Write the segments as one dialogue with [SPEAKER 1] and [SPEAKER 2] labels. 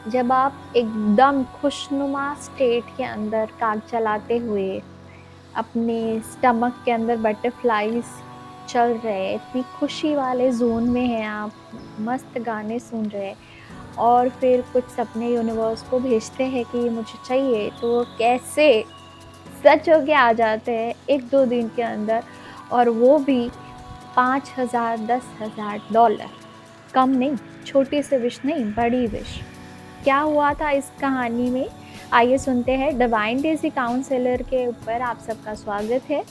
[SPEAKER 1] जब आप एकदम खुशनुमा स्टेट के अंदर कार चलाते हुए अपने स्टमक के अंदर बटरफ्लाइज चल रहे हैं, इतनी खुशी वाले ज़ोन में हैं आप, मस्त गाने सुन रहे हैं और फिर कुछ सपने यूनिवर्स को भेजते हैं कि ये मुझे चाहिए, तो वो कैसे सच होके आ जाते हैं 1-2 दिन के अंदर, और वो भी 5,000 $10,000। कम नहीं, छोटी सी विश नहीं, बड़ी विश। क्या हुआ था इस कहानी में? आइए सुनते हैं। डिवाइन डेज़ी काउंसलर के ऊपर आप सबका स्वागत है।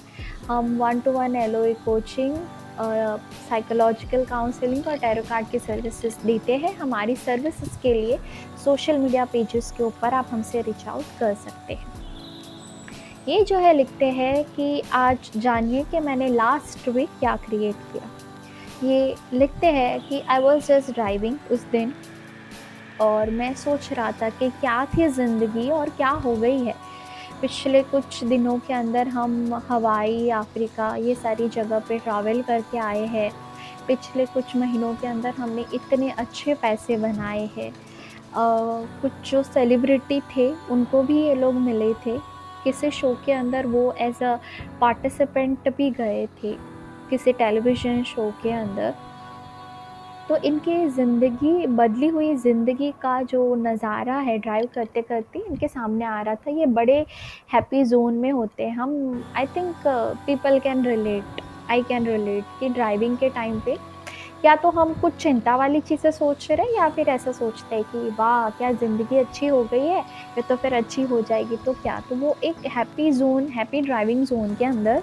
[SPEAKER 1] हम 1 to 1 LOA coaching, psychological counselling और टैरो कार्ड की सर्विसेज देते हैं। हमारी सर्विसेज के लिए सोशल मीडिया पेजेस के ऊपर आप हमसे रीच आउट कर सकते हैं। ये जो है लिखते हैं कि आज जानिए कि मैंने लास्ट वीक क्या क्रिएट किया। ये लिखते हैं कि आई वाज जस्ट ड्राइविंग उस दिन, और मैं सोच रहा था कि क्या थी ज़िंदगी और क्या हो गई है। पिछले कुछ दिनों के अंदर हम हवाई, अफ्रीका, ये सारी जगह पे ट्रैवल करके आए हैं। पिछले कुछ महीनों के अंदर हमने इतने अच्छे पैसे बनाए हैं। कुछ जो सेलिब्रिटी थे उनको भी ये लोग मिले थे। किसी शो के अंदर वो एज़ अ पार्टिसिपेंट भी गए थे, किसी टेलीविज़न शो के अंदर। तो इनकी ज़िंदगी, बदली हुई ज़िंदगी का जो नज़ारा है ड्राइव करते-करते इनके सामने आ रहा था। ये बड़े हैप्पी ज़ोन में होते हैं। हम I think people can relate, I can relate कि ड्राइविंग के टाइम पे या तो हम कुछ चिंता वाली चीज़ें सोच रहे हैं या फिर ऐसा सोचते हैं कि वाह! क्या ज़िंदगी अच्छी हो गई है, ये तो फिर अच्छी हो जाएगी तो क्या। तो वो एक happy zone, happy driving zone के अंदर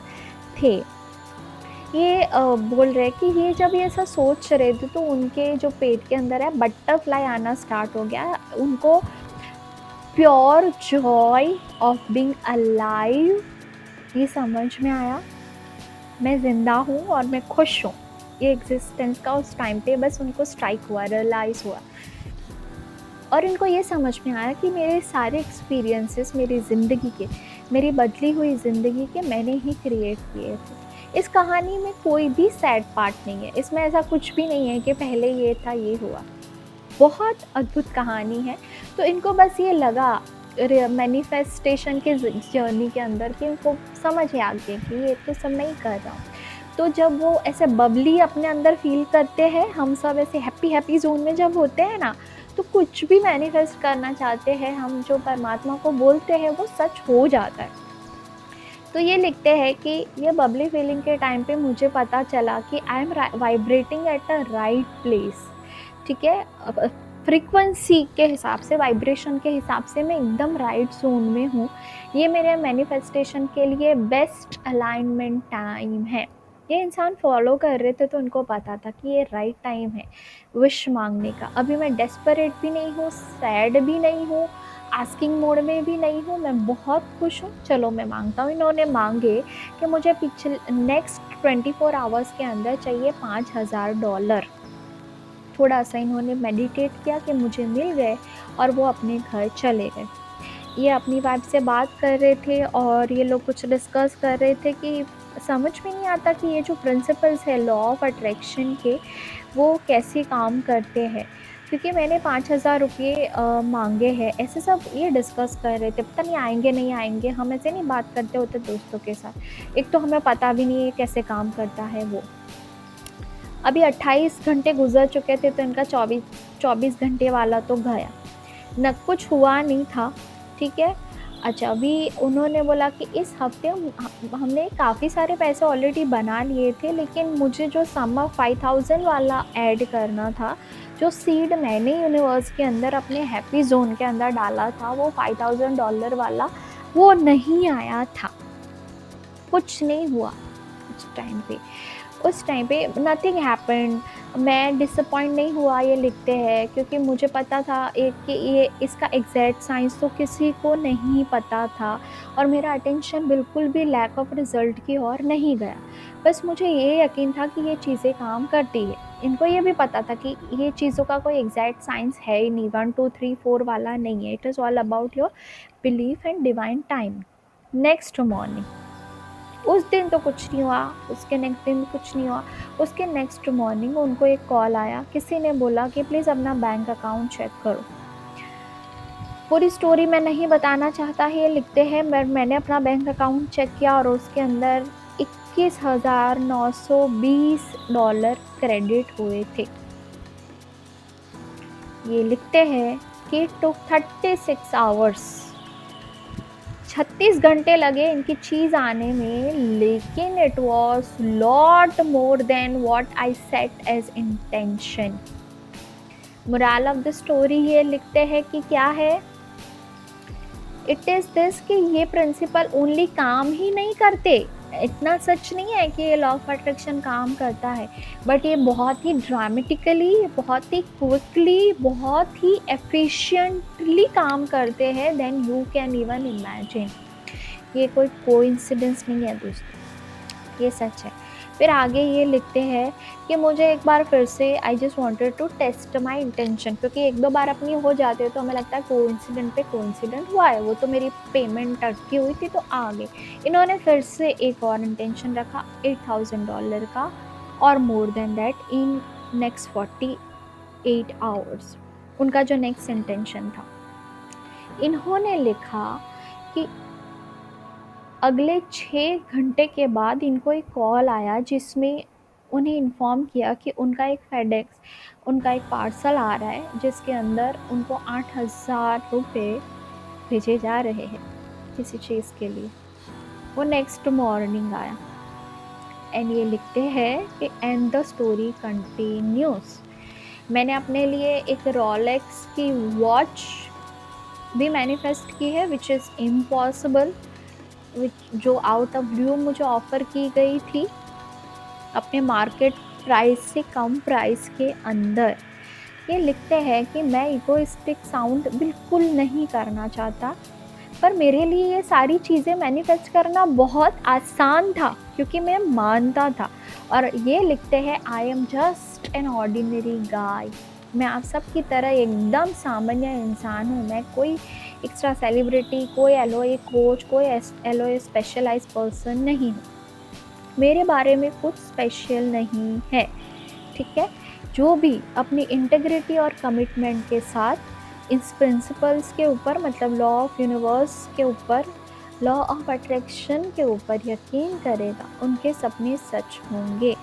[SPEAKER 1] थे। ये बोल रहे हैं कि ये जब ये ऐसा सोच रहे थे तो उनके जो पेट के अंदर है बटरफ्लाई आना स्टार्ट हो गया। उनको pure Joy of being alive ये समझ में आया। मैं ज़िंदा हूँ और मैं खुश हूँ। ये एग्ज़िस्टेंस का उस टाइम पे बस उनको स्ट्राइक हुआ, रियलाइज़ हुआ, और इनको ये समझ में आया कि मेरे सारे एक्सपीरियंसेस मेरी ज़िंदगी के, मेरी बदली हुई ज़िंदगी के मैंने ही क्रिएट किए थे। इस कहानी में कोई भी सैड पार्ट नहीं है। इसमें ऐसा कुछ भी नहीं है कि पहले ये था, ये हुआ। बहुत अद्भुत कहानी है। तो इनको बस ये लगा मैनिफेस्टेशन के जर्नी के अंदर कि इनको समझ आ गया कि ये तो सब मैं ही कर रहा हूँ। तो जब वो ऐसे बबली अपने अंदर फील करते हैं, हम सब ऐसे हैप्पी हैप्पी जोन में जब होते हैं ना, तो कुछ भी मैनिफेस्ट करना चाहते हैं हम, जो परमात्मा को बोलते हैं वो सच हो जाता है। तो ये लिखते हैं कि ये बबली फीलिंग के टाइम पे मुझे पता चला कि I am vibrating at a right place. ठीक है, फ्रीक्वेंसी के हिसाब से, वाइब्रेशन के हिसाब से मैं एकदम राइट जोन में हूँ। ये मेरे मैनिफेस्टेशन के लिए बेस्ट अलाइनमेंट टाइम है। ये इंसान फॉलो कर रहे थे तो उनको पता था कि ये राइट टाइम है विश मांगने का। अभी मैं डेस्परेट भी नहीं हूँ, सैड भी नहीं हूँ, आस्किंग मोड में भी नहीं हूँ, मैं बहुत खुश हूँ। चलो मैं मांगता हूँ। इन्होंने मांगे कि मुझे पिछले नेक्स्ट 24 आवर्स के अंदर चाहिए $5,000। थोड़ा सा इन्होंने मेडिटेट किया कि मुझे मिल गए, और वो अपने घर चले गए। ये अपनी वाइफ से बात कर रहे थे और ये लोग कुछ डिस्कस कर रहे थे कि समझ में नहीं आता कि ये जो प्रिंसिपल्स है लॉ ऑफ अट्रैक्शन के, वो कैसे काम करते हैं। क्योंकि मैंने 5,000 रुपये मांगे हैं, ऐसे सब ये डिस्कस कर रहे थे। पता नहीं आएंगे नहीं आएंगे, हम ऐसे नहीं बात करते होते दोस्तों के साथ। एक तो हमें पता भी नहीं है कैसे काम करता है वो। अभी 28 घंटे गुजर चुके थे तो इनका 24 घंटे वाला तो गया, न कुछ हुआ नहीं था। ठीक है। अच्छा, अभी उन्होंने बोला कि इस हफ्ते हमने काफ़ी सारे पैसे ऑलरेडी बना लिए थे, लेकिन मुझे जो सम ऑफ 5,000 वाला ऐड करना था, जो सीड मैंने यूनिवर्स के अंदर अपने हैप्पी जोन के अंदर डाला था, वो $5,000 वाला वो नहीं आया था। कुछ नहीं हुआ उस टाइम पे नथिंग हैपेंड। मैं डिसअपॉइंट नहीं हुआ, ये लिखते हैं, क्योंकि मुझे पता था एक कि ये इसका एग्जैक्ट साइंस तो किसी को नहीं पता था, और मेरा अटेंशन बिल्कुल भी लैक ऑफ रिजल्ट की ओर नहीं गया। बस मुझे ये यकीन था कि ये चीज़ें काम करती है। इनको ये भी पता था कि ये चीज़ों का कोई एग्जैक्ट साइंस है ही नहीं, 1 2 3 4 वाला नहीं है। It is all about your belief and divine time. Next morning, उस दिन तो कुछ नहीं हुआ, उसके नेक्स्ट दिन कुछ नहीं हुआ। उसके नेक्स्ट मॉर्निंग उनको एक कॉल आया, किसी ने बोला कि प्लीज़ अपना बैंक अकाउंट चेक करो। पूरी स्टोरी मैं नहीं बताना चाहता है। ये लिखते हैं मैंने अपना बैंक अकाउंट चेक किया और उसके अंदर $21,920 क्रेडिट हुए थे। ये लिखते हैं कि टुक 36 आवर्स, 36 घंटे लगे इनकी चीज़ आने में, लेकिन it was lot more than what I set as intention. Moral of the story ये लिखते हैं कि क्या है, इट इज़ दिस कि ये प्रिंसिपल ओनली काम ही नहीं करते, इतना सच नहीं है कि ये लॉ ऑफ अट्रैक्शन काम करता है, बट ये बहुत ही ड्रामेटिकली, बहुत ही क्विकली, बहुत ही एफिशिएंटली काम करते हैं than you can even imagine. ये कोई कोइंसिडेंस नहीं है दोस्तों, ये सच है। फिर आगे ये लिखते हैं कि मुझे एक बार फिर से I just wanted to test my intention, क्योंकि एक दो बार अपनी हो जाते तो हमें लगता है कोइंसिडेंट पे कोइंसिडेंट हुआ है, वो तो मेरी पेमेंट अटकी हुई थी तो आ गई। इन्होंने फिर से एक और इंटेंशन रखा $8,000 का और more than that in next 48 hours. उनका जो नेक्स्ट इंटेंशन था, इन्होंने लिखा कि अगले 6 घंटे के बाद इनको एक कॉल आया जिसमें उन्हें इन्फॉर्म किया कि उनका एक फेडेक्स, उनका एक पार्सल आ रहा है जिसके अंदर उनको 8,000 रुपये भेजे जा रहे हैं किसी चीज़ के लिए। वो नेक्स्ट मॉर्निंग आया एंड ये लिखते हैं कि एंड द स्टोरी कंटिन्यूस। मैंने अपने लिए एक रोलेक्स की वॉच भी मैनिफेस्ट की है विच इज़ इम्पॉसिबल, जो आउट ऑफ ब्लू मुझे ऑफ़र की गई थी अपने मार्केट प्राइस से कम प्राइस के अंदर। ये लिखते हैं कि मैं इगोइस्टिक साउंड बिल्कुल नहीं करना चाहता, पर मेरे लिए ये सारी चीज़ें मैनिफेस्ट करना बहुत आसान था क्योंकि मैं मानता था। और ये लिखते हैं I am just an ordinary guy, मैं आप सब की तरह एकदम सामान्य इंसान हूँ, मैं कोई एक्स्ट्रा सेलिब्रिटी, कोई एलओए कोच, कोई एलओए स्पेशलाइज्ड पर्सन नहीं हूँ, मेरे बारे में कुछ स्पेशल नहीं है। ठीक है, जो भी अपनी इंटेग्रिटी और कमिटमेंट के साथ इस प्रिंसिपल्स के ऊपर, मतलब लॉ ऑफ यूनिवर्स के ऊपर, लॉ ऑफ अट्रैक्शन के ऊपर यकीन करेगा, उनके सपने सच होंगे।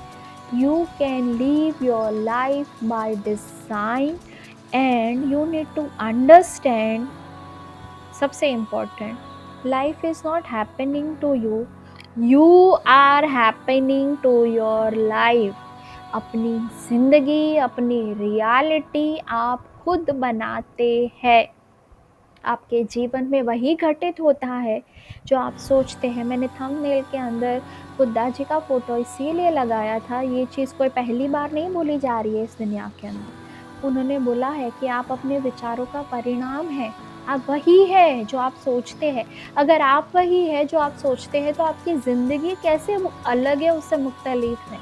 [SPEAKER 1] You can live your life by design and you need to understand, सबसे important, life is not happening to you, you are happening to your life। अपनी ज़िंदगी, अपनी रियलिटी आप खुद बनाते हैं। आपके जीवन में वही घटित होता है जो आप सोचते हैं। मैंने थंबनेल के अंदर बुद्धा जी का फ़ोटो इसीलिए लगाया था, ये चीज़ कोई पहली बार नहीं बोली जा रही है इस दुनिया के अंदर। उन्होंने बोला है कि आप अपने विचारों का परिणाम हैं, आप वही है जो आप सोचते हैं। अगर आप वही है जो आप सोचते हैं तो आपकी ज़िंदगी कैसे अलग है, उससे मुख्तलिफ है,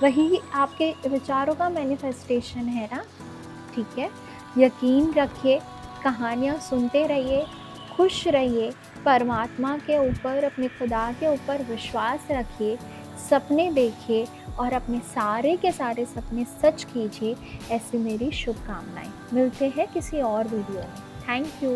[SPEAKER 1] वही आपके विचारों का मैनिफेस्टेशन है ना। ठीक है, यकीन रखिए, कहानियाँ सुनते रहिए, खुश रहिए, परमात्मा के ऊपर, अपने खुदा के ऊपर विश्वास रखिए, सपने देखिए और अपने सारे के सारे सपने सच कीजिए। ऐसी मेरी शुभकामनाएं। मिलते हैं किसी और वीडियो में। Thank you.